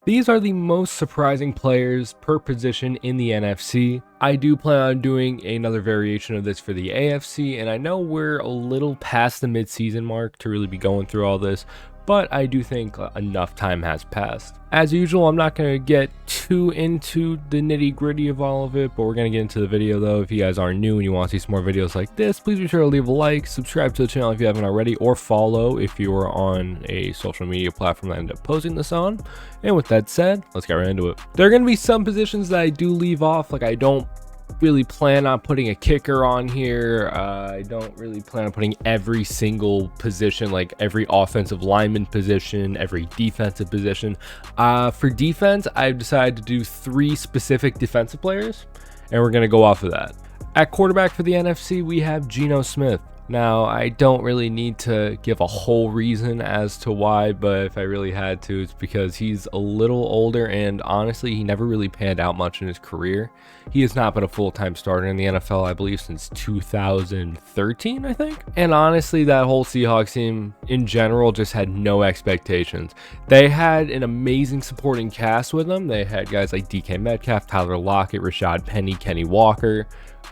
These are the most surprising players per position in the NFC. I do plan on doing another variation of this for the AFC, and I know we're a little past the mid-season mark to really be going through all this, but I do think enough time has passed. As usual, I'm not going to get too into the nitty-gritty of all of it, but we're going to get into the video though. If you guys are new and you want to see some more videos like this, please be sure to leave a like, subscribe to the channel if you haven't already, or follow if you are on a social media platform that I end up posting this on. And with that said, let's get right into it. There are going to be some positions that I do leave off, like I don't really plan on putting a kicker on here. I don't really plan on putting every single position, like every offensive lineman position, every defensive position. For defense, I've decided to do 3 specific defensive players, and we're going to go off of that. At quarterback for the NFC, we have Geno Smith. Now, I don't really need to give a whole reason as to why, but if I really had to, it's because he's a little older, and honestly, he never really panned out much in his career. He has not been a full-time starter in the NFL, I believe, since 2013, I think. And honestly, that whole Seahawks team in general just had no expectations. They had an amazing supporting cast with them. They had guys like DK Metcalf, Tyler Lockett, Rashad Penny, Kenny Walker.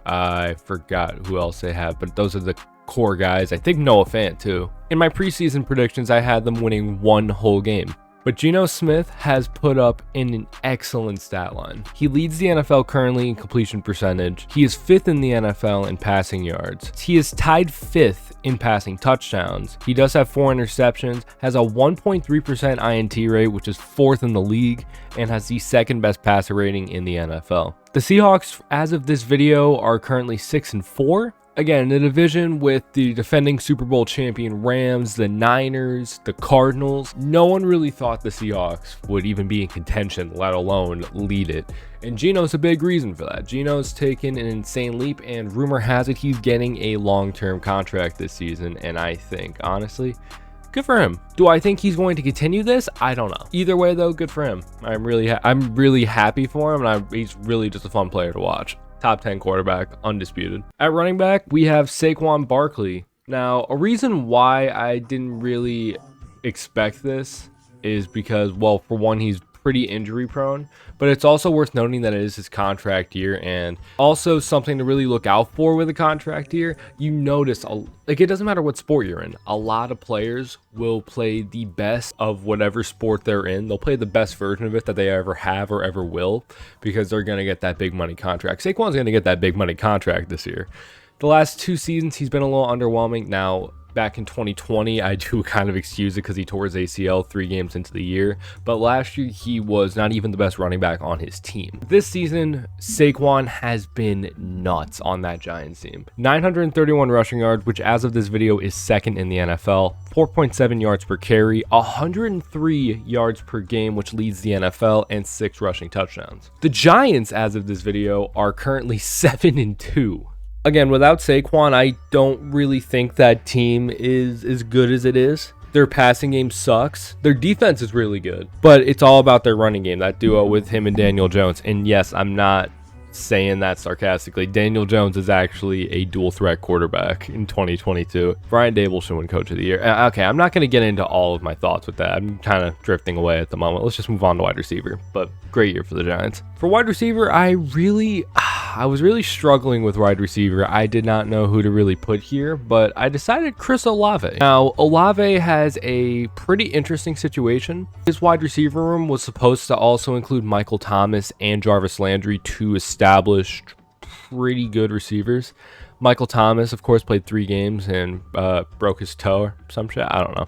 I forgot who else they have, but those are the core guys. I think Noah Fant too. In my preseason predictions, I had them winning 1 whole game. But Geno Smith has put up an excellent stat line. He leads the NFL currently in completion percentage. He is 5th in the NFL in passing yards. He is tied 5th in passing touchdowns. He does have 4 interceptions, has a 1.3% INT rate, which is 4th in the league, and has the 2nd best passer rating in the NFL. The Seahawks, as of this video, are currently 6-4. Again, the division with the defending Super Bowl champion Rams, the Niners, the Cardinals. No one really thought the Seahawks would even be in contention, let alone lead it. And Geno's a big reason for that. Geno's taken an insane leap, and rumor has it he's getting a long-term contract this season. And I think, honestly, good for him. Do I think he's going to continue this? I don't know. Either way, though, good for him. I'm really happy for him, and he's really just a fun player to watch. Top 10 quarterback, undisputed. At running back, we have Saquon Barkley. Now, a reason why I didn't really expect this is because, well, for one, he's pretty injury prone, but it's also worth noting that it is his contract year, and also something to really look out for with a contract year. You notice, like, it doesn't matter what sport you're in, a lot of players will play the best of whatever sport they're in. They'll play the best version of it that they ever have or ever will, because they're going to get that big money contract. Saquon's going to get that big money contract this year. The last 2 seasons, he's been a little underwhelming. Now, back in 2020, I do kind of excuse it because he tore his ACL 3 games into the year. But last year, he was not even the best running back on his team. This season, Saquon has been nuts on that Giants team. 931 rushing yards, which as of this video is 2nd in the NFL. 4.7 yards per carry, 103 yards per game, which leads the NFL, and 6 rushing touchdowns. The Giants, as of this video, are currently 7-2. Again, without Saquon, I don't really think that team is as good as it is. Their passing game sucks. Their defense is really good, but it's all about their running game, that duo with him and Daniel Jones. And yes, I'm not saying that sarcastically. Daniel Jones is actually a dual threat quarterback in 2022. Brian Dable should win Coach of the Year. Okay, I'm not going to get into all of my thoughts with that. I'm kind of drifting away at the moment. Let's just move on to wide receiver. But great year for the Giants. For wide receiver, I was really struggling with wide receiver. I did not know who to really put here, but I decided Chris Olave. Now, Olave has a pretty interesting situation. His wide receiver room was supposed to also include Michael Thomas and Jarvis Landry, 2 established, pretty good receivers. Michael Thomas, of course, played 3 games and broke his toe or some shit. I don't know.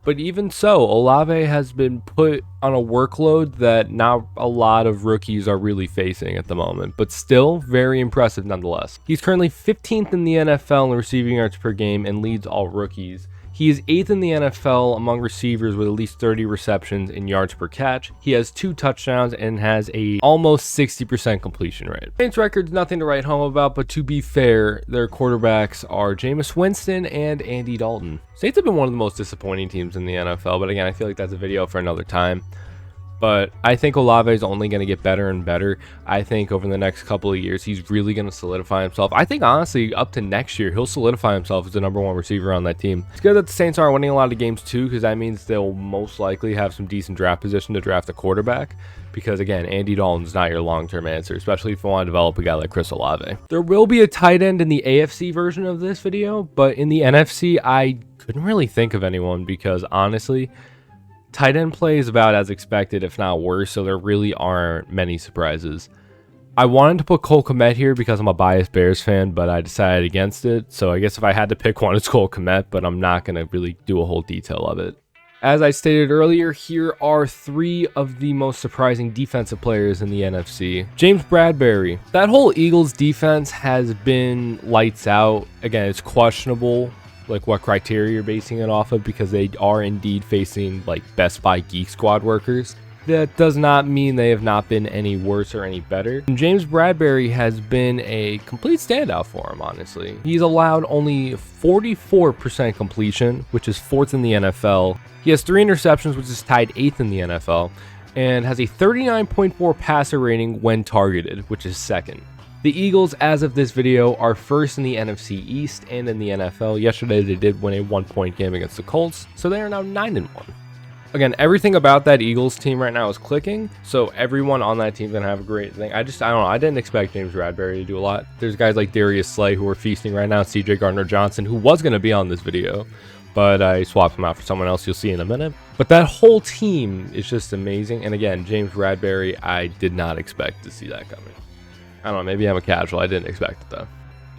But even so, Olave has been put on a workload that not a lot of rookies are really facing at the moment, but still very impressive nonetheless. He's currently 15th in the NFL in receiving yards per game and leads all rookies. He is 8th in the NFL among receivers with at least 30 receptions in yards per catch. He has 2 touchdowns and has a almost 60% completion rate. Saints record's nothing to write home about, but to be fair, their quarterbacks are Jameis Winston and Andy Dalton. Saints have been one of the most disappointing teams in the NFL, but again, I feel like that's a video for another time. But I think Olave is only going to get better and better. I think over the next couple of years, he's really going to solidify himself. I think, honestly, up to next year, he'll solidify himself as the #1 receiver on that team. It's good that the Saints aren't winning a lot of games, too, because that means they'll most likely have some decent draft position to draft a quarterback. Because, again, Andy Dalton's not your long-term answer, especially if you want to develop a guy like Chris Olave. There will be a tight end in the AFC version of this video, but in the NFC, I couldn't really think of anyone because, honestly, tight end play is about as expected, if not worse, so there really aren't many surprises. I wanted to put Cole Kmet here because I'm a biased Bears fan, but I decided against it. So I guess if I had to pick one, it's Cole Kmet, but I'm not going to really do a whole detail of it. As I stated earlier, here are 3 of the most surprising defensive players in the NFC. James Bradberry. That whole Eagles defense has been lights out. Again, it's questionable like what criteria you're basing it off of because they are indeed facing like Best Buy Geek Squad workers. That does not mean they have not been any worse or any better. And James Bradberry has been a complete standout for him, honestly. He's allowed only 44% completion, which is 4th in the NFL. He has 3 interceptions, which is tied 8th in the NFL, and has a 39.4 passer rating when targeted, which is 2nd. The Eagles, as of this video, are 1st in the NFC East and in the NFL. Yesterday, they did win a 1-point game against the Colts, so they are now 9-1. Again, everything about that Eagles team right now is clicking, so everyone on that team is going to have a great thing. I don't know. I didn't expect James Bradberry to do a lot. There's guys like Darius Slay who are feasting right now, CJ Gardner-Johnson, who was going to be on this video, but I swapped him out for someone else you'll see in a minute. But that whole team is just amazing, and again, James Bradberry, I did not expect to see that coming. I don't know, maybe I'm a casual. I didn't expect it, though.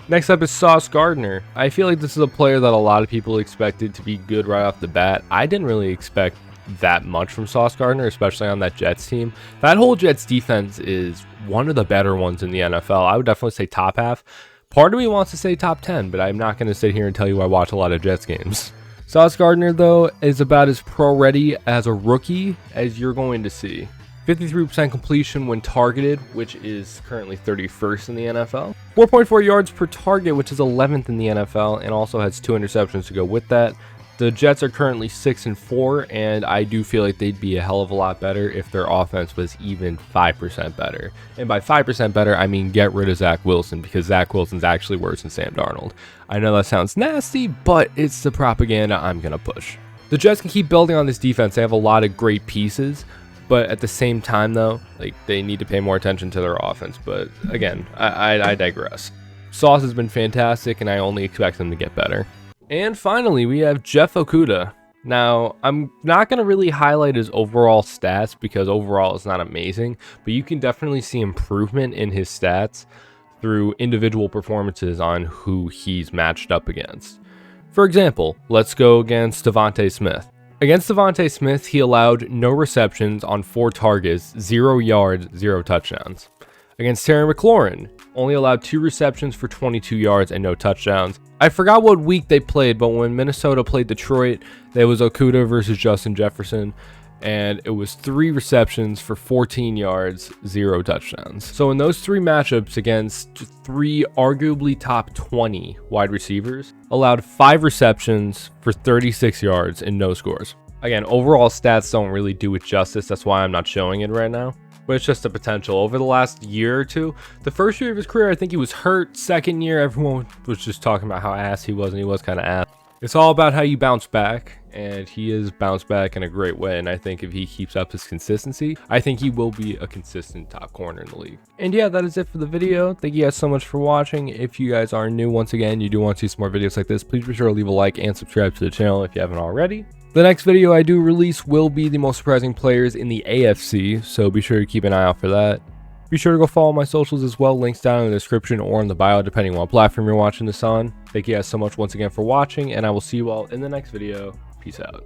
Next up is Sauce Gardner. I feel like this is a player that a lot of people expected to be good right off the bat. I didn't really expect that much from Sauce Gardner, especially on that Jets team. That whole Jets defense is one of the better ones in the NFL. I would definitely say top half. Part of me wants to say top 10, but I'm not going to sit here and tell you I watch a lot of Jets games. Sauce Gardner, though, is about as pro-ready as a rookie as you're going to see. 53% completion when targeted, which is currently 31st in the NFL. 4.4 yards per target, which is 11th in the NFL, and also has 2 interceptions to go with that. The Jets are currently 6-4, and I do feel like they'd be a hell of a lot better if their offense was even 5% better. And by 5% better, I mean get rid of Zach Wilson, because Zach Wilson's actually worse than Sam Darnold. I know that sounds nasty, but it's the propaganda I'm going to push. The Jets can keep building on this defense. They have a lot of great pieces, but at the same time, though, like they need to pay more attention to their offense. But again, I digress. Sauce has been fantastic, and I only expect them to get better. And finally, we have Jeff Okudah. Now, I'm not going to really highlight his overall stats because overall it's not amazing, but you can definitely see improvement in his stats through individual performances on who he's matched up against. For example, let's go against Devontae Smith. Against Devontae Smith, he allowed no receptions on 4 targets, 0 yards, 0 touchdowns. Against Terry McLaurin, only allowed 2 receptions for 22 yards and no touchdowns. I forgot what week they played, but when Minnesota played Detroit, there was Okudah versus Justin Jefferson, and it was 3 receptions for 14 yards, 0 touchdowns. So in those 3 matchups against 3 arguably top 20 wide receivers, allowed 5 receptions for 36 yards and no scores. Again, overall stats don't really do it justice. That's why I'm not showing it right now. But it's just a potential. Over the last year or two, the first year of his career, I think he was hurt. Second year, everyone was just talking about how ass he was, and he was kind of ass. It's all about how you bounce back, and he has bounced back in a great way. And I think if he keeps up his consistency, I think he will be a consistent top corner in the league. And yeah, that is it for the video. Thank you guys so much for watching. If you guys are new, once again, you do want to see some more videos like this, please be sure to leave a like and subscribe to the channel if you haven't already. The next video I do release will be the most surprising players in the AFC, so be sure to keep an eye out for that. Be sure to go follow my socials as well, links down in the description or in the bio, depending on what platform you're watching this on. Thank you guys so much once again for watching, and I will see you all in the next video. Peace out.